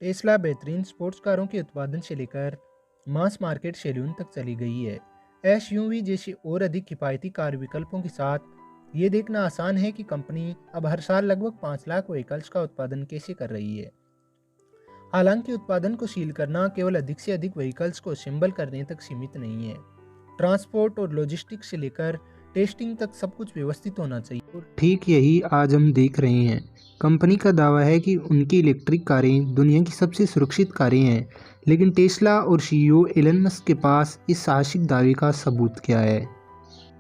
Tesla बेहतरीन sports कारों के उत्पादन से लेकर मास मार्केट सैलून तक चली गई है। एसयूवी जैसी और अधिक किफ़ायती कार विकल्पों के साथ ये देखना आसान है कि कंपनी अब हर साल लगभग 5 लाख व्हीकल्स का उत्पादन कैसे कर रही है। हालांकि उत्पादन को सील करना केवल अधिक से अधिक व्हीकल्स को असेंबल करने तक सीमित नहीं है। ट्रांसपोर्ट और लॉजिस्टिक्स से लेकर टेस्टिंग तक सब कुछ व्यवस्थित होना चाहिए। और ठीक यही आज हम देख रहे हैं। कंपनी का दावा है कि उनकी इलेक्ट्रिक कारें दुनिया की सबसे सुरक्षित कारें हैं, लेकिन टेस्ला और सीईओ एलन मस्क के पास इस साहसिक दावे का सबूत क्या है?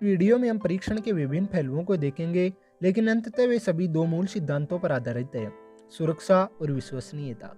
वीडियो में हम परीक्षण के विभिन्न पहलुओं को देखेंगे, लेकिन अंततः वे सभी दो मूल सिद्धांतों पर आधारित है: सुरक्षा और विश्वसनीयता।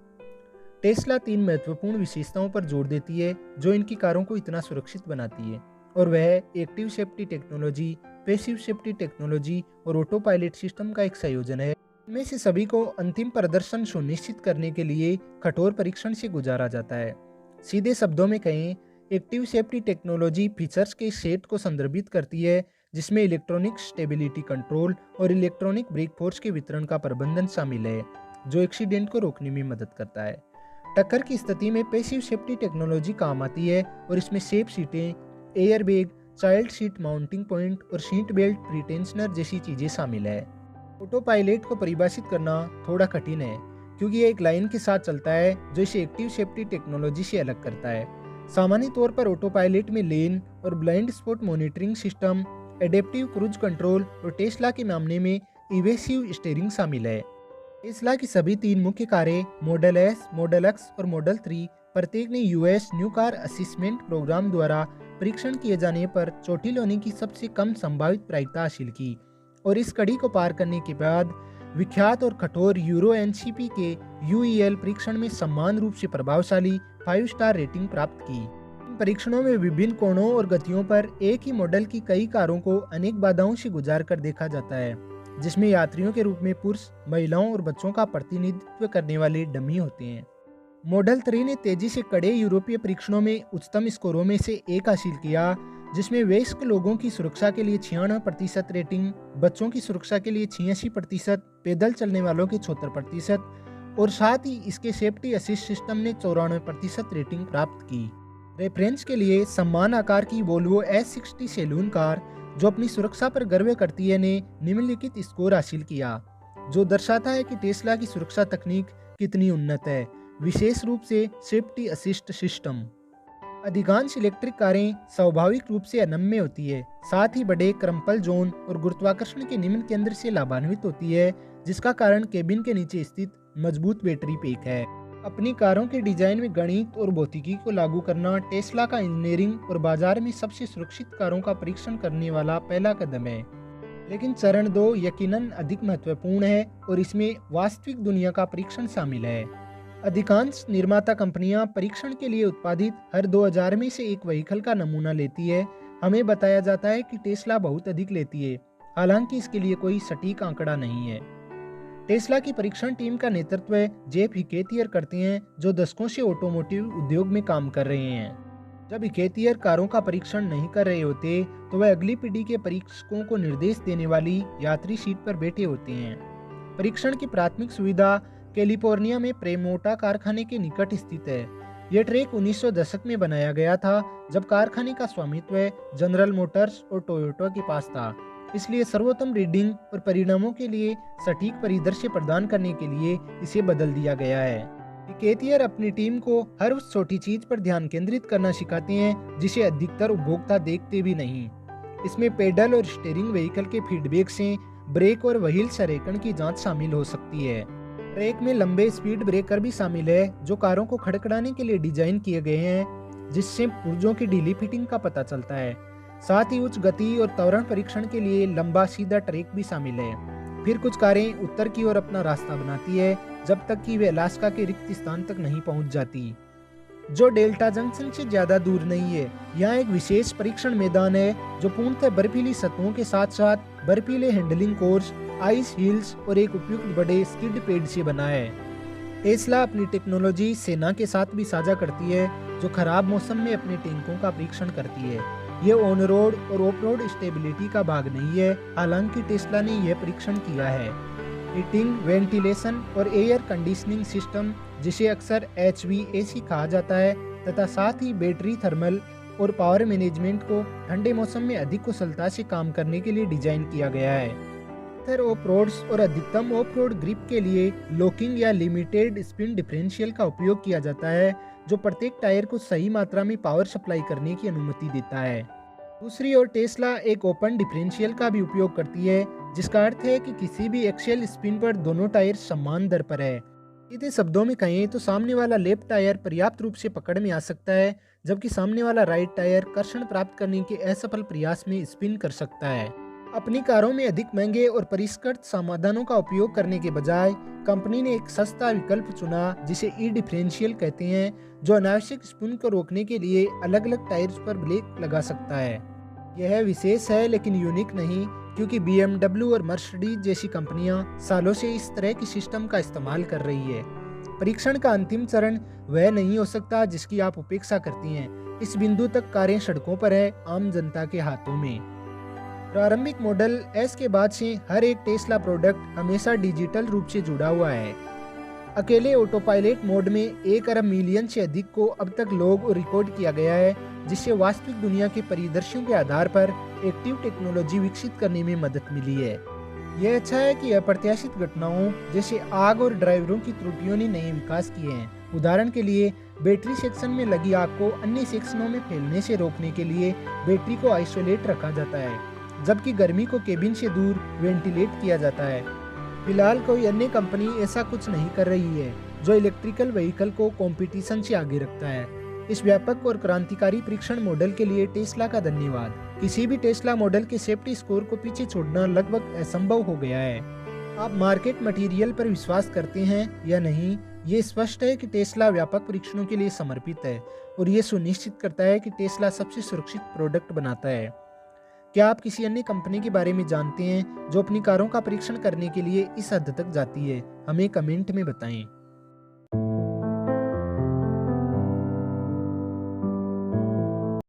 टेस्ला 3 महत्वपूर्ण विशेषताओं पर जोर देती है जो इनकी कारों को इतना सुरक्षित बनाती है, और वह active safety technology, passive safety technology और ऑटो पायलट सिस्टम का एक संयोजन है। इनमें से सभी को अंतिम प्रदर्शन सुनिश्चित करने के लिए कठोर परीक्षण से गुजारा जाता है। सीधे शब्दों में कहें, एक्टिव सेफ्टी टेक्नोलॉजी फीचर्स के सेट को संदर्भित करती है जिसमें इलेक्ट्रॉनिक स्टेबिलिटी कंट्रोल और इलेक्ट्रॉनिक ब्रेक फोर्स के वितरण का प्रबंधन शामिल है, जो एक्सीडेंट को रोकने में मदद करता है। टक्कर की स्थिति में पैसिव सेफ्टी टेक्नोलॉजी काम आती है और इसमें सेफ सीटें, air bag, child seat mounting point और सीट बेल्ट प्रीटेंशनर जैसी चीज़ें शामिल है। ऑटो पायलट को परिभाषित करना थोड़ा कठिन है क्योंकि यह एक लाइन के साथ चलता है जो इसे एक्टिव सेफ्टी टेक्नोलॉजी से अलग करता है। सामान्य तौर पर ऑटो पायलट में लेन और blind spot monitoring system, adaptive cruise control और टेस्ला के मामले में इवेसिव स्टीयरिंग शामिल है। टेस्ला की सभी 3 मुख्य कारें मॉडल एस, मॉडल एक्स और मॉडल 3 प्रत्येक ने US new car assessment program द्वारा परीक्षण किए जाने पर चोटिल होने की सबसे कम संभावित प्रायिकता हासिल की, और इस कड़ी को पार करने के बाद विख्यात और कठोर यूरो एनसीपी के यूईएल परीक्षण में समान रूप से प्रभावशाली 5 स्टार रेटिंग प्राप्त की। इन परीक्षणों में विभिन्न कोणों और गतियों पर एक ही मॉडल की कई कारों को अनेक बाधाओं से गुजार कर देखा जाता है, जिसमें यात्रियों के रूप में पुरुष, महिलाओं और बच्चों का प्रतिनिधित्व करने वाले डमी होते हैं। मॉडल 3 ने तेजी से कड़े यूरोपीय परीक्षणों में उच्चतम स्कोरों में से एक हासिल किया, जिसमें वयस्क लोगों की सुरक्षा के लिए 96% रेटिंग, बच्चों की सुरक्षा के लिए 86%, पैदल चलने वालों के 74% और साथ ही इसके सेफ्टी असिस्ट सिस्टम ने 94% रेटिंग प्राप्त की। रेफरेंस के लिए समान आकार की वोल्वो S60 सैलून कार, जो अपनी सुरक्षा पर गर्व करती है, ने निम्नलिखित स्कोर हासिल किया, जो दर्शाता है कि टेस्ला की सुरक्षा तकनीक कितनी उन्नत है, विशेष रूप से सेफ्टी असिस्ट सिस्टम। अधिकांश इलेक्ट्रिक कारें स्वाभाविक रूप से अनम्य होती है, साथ ही बड़े क्रम्पल जोन और गुरुत्वाकर्षण के निम्न केंद्र से लाभान्वित होती है, जिसका कारण केबिन के नीचे स्थित मजबूत बैटरी पैक है। अपनी कारों के डिजाइन में गणित और भौतिकी को लागू करना टेस्ला का इंजीनियरिंग और बाजार में सबसे सुरक्षित कारों का परीक्षण करने वाला पहला कदम है। लेकिन चरण 2 यकीनन अधिक महत्वपूर्ण है और इसमें वास्तविक दुनिया का परीक्षण शामिल है। अधिकांश निर्माता कंपनियां परीक्षण के लिए उत्पादित हर 2000 में से एक व्हीकल का नमूना लेती है। हमें बताया जाता है कि टेस्ला बहुत अधिक लेती है, हालांकि इसके लिए कोई सटीक आंकड़ा नहीं है। टेस्ला की परीक्षण टीम का नेतृत्व जेफ हिकेतियर करते हैं, जो दशकों से ऑटोमोटिव उद्योग में काम कर रहे हैं। जब हिकेतियर कारों का परीक्षण नहीं कर रहे होते तो वह अगली पीढ़ी के परीक्षकों को निर्देश देने वाली यात्री सीट पर बैठे होते हैं। परीक्षण की प्राथमिक सुविधा कैलिफोर्निया में प्रेमोटा कारखाने के निकट स्थित है। यह ट्रैक 1900 दशक में बनाया गया था, जब कारखाने का स्वामित्व जनरल मोटर्स और टोयोटा के पास था। इसलिए सर्वोत्तम रीडिंग और परिणामों के लिए सटीक परिदृश्य प्रदान करने के लिए इसे बदल दिया गया है। हिकेतियर अपनी टीम को हर उस छोटी चीज पर ध्यान केंद्रित करना सिखाते हैं जिसे अधिकतर उपभोक्ता देखते भी नहीं। इसमें पेडल और स्टीयरिंग व्हीकल के फीडबैक से ब्रेक और व्हील संरेखण की जांच शामिल हो सकती है। ट्रैक में लंबे स्पीड ब्रेकर भी शामिल है, जो कारों को खड़खड़ाने के लिए डिजाइन किए गए हैं, जिससे पुर्जों की ढीली फिटिंग का पता चलता है। साथ ही उच्च गति और त्वरण परीक्षण के लिए लंबा सीधा ट्रैक भी शामिल है। फिर कुछ कारें उत्तर की ओर अपना रास्ता बनाती है, जब तक कि वे अलास्का के रिक्त स्थान तक नहीं पहुंच जाती, जो डेल्टा जंक्शन से ज्यादा दूर नहीं है। यहाँ एक विशेष परीक्षण मैदान है जो पूर्णतः बर्फीली सतहों के साथ साथ बर्फीले हैंडलिंग कोर्स, आइस हिल्स और एक उपयुक्त बड़े स्किड पैड से बना है। टेस्ला अपनी टेक्नोलॉजी सेना के साथ भी साझा करती है, जो खराब मौसम में अपने टैंकों का परीक्षण करती है। यह ऑन रोड और ऑफ रोड स्टेबिलिटी का भाग नहीं है, हालांकि टेस्ला ने यह परीक्षण किया है। हीटिंग, वेंटिलेशन और एयर कंडीशनिंग सिस्टम, जिसे अक्सर HVAC कहा जाता है, तथा साथ ही बैटरी, थर्मल और पावर मैनेजमेंट को ठंडे मौसम में अधिक कुशलता से काम करने के लिए डिजाइन किया गया है। बेहतर ऑफ रोड्स और अधिकतम ऑफ रोड ग्रिप के लिए लॉकिंग या लिमिटेड स्पिन डिफरेंशियल का उपयोग किया जाता है, जो प्रत्येक टायर को सही मात्रा में पावर सप्लाई करने की अनुमति देता है। दूसरी ओर टेस्ला एक ओपन डिफरेंशियल का भी उपयोग करती है, जिसका अर्थ है कि किसी भी एक्सियल स्पिन पर दोनों टायर समान दर पर है। सीधे शब्दों में कहें तो सामने वाला लेफ्ट टायर पर्याप्त रूप से पकड़ में आ सकता है, जबकि सामने वाला राइट टायर कर्षण प्राप्त करने के असफल प्रयास में स्पिन कर सकता है। अपनी कारों में अधिक महंगे और परिष्कृत समाधानों का उपयोग करने के बजाय कंपनी ने एक सस्ता विकल्प चुना, जिसे ई डिफरेंशियल कहते हैं, जो अनावश्यक स्पिन को रोकने के लिए अलग अलग टायर्स पर ब्रेक लगा सकता है। यह विशेष है लेकिन यूनिक नहीं, क्योंकि BMW और मर्सिडीज जैसी कंपनियां सालों से इस तरह की सिस्टम का इस्तेमाल कर रही है। परीक्षण का अंतिम चरण वह नहीं हो सकता जिसकी आप उपेक्षा करती हैं। इस बिंदु तक कारें सड़कों पर है, आम जनता के हाथों में। प्रारंभिक मॉडल S के बाद से हर एक टेस्ला प्रोडक्ट हमेशा डिजिटल रूप से जुड़ा हुआ है। अकेले ऑटो पायलट मोड में 1 अरब मिलियन से अधिक को अब तक लॉग और रिकॉर्ड किया गया है, जिससे वास्तविक दुनिया के परिदृश्यों के आधार पर एक्टिव टेक्नोलॉजी विकसित करने में मदद मिली है। यह अच्छा है कि अप्रत्याशित घटनाओं जैसे आग और ड्राइवरों की त्रुटियों ने नए विकास किए हैं। उदाहरण के लिए, बैटरी सेक्शन में लगी आग को अन्य सेक्शनों में फैलने से रोकने के लिए बैटरी को आइसोलेट रखा जाता है, जबकि गर्मी को केबिन से दूर वेंटिलेट किया जाता है। फिलहाल कोई अन्य कंपनी ऐसा कुछ नहीं कर रही है जो इलेक्ट्रिकल व्हीकल को कंपटीशन से आगे रखता है। इस व्यापक और क्रांतिकारी परीक्षण मॉडल के लिए टेस्ला का धन्यवाद। किसी भी टेस्ला मॉडल के सेफ्टी स्कोर को पीछे छोड़ना लगभग असंभव हो गया है। आप मार्केट मटेरियल पर विश्वास करते हैं या नहीं, ये स्पष्ट है कि टेस्ला व्यापक परीक्षणों के लिए समर्पित है और ये सुनिश्चित करता है कि टेस्ला सबसे सुरक्षित प्रोडक्ट बनाता है। क्या आप किसी अन्य कंपनी के बारे में जानते हैं जो अपनी कारों का परीक्षण करने के लिए इस हद तक जाती है? हमें कमेंट में बताएं।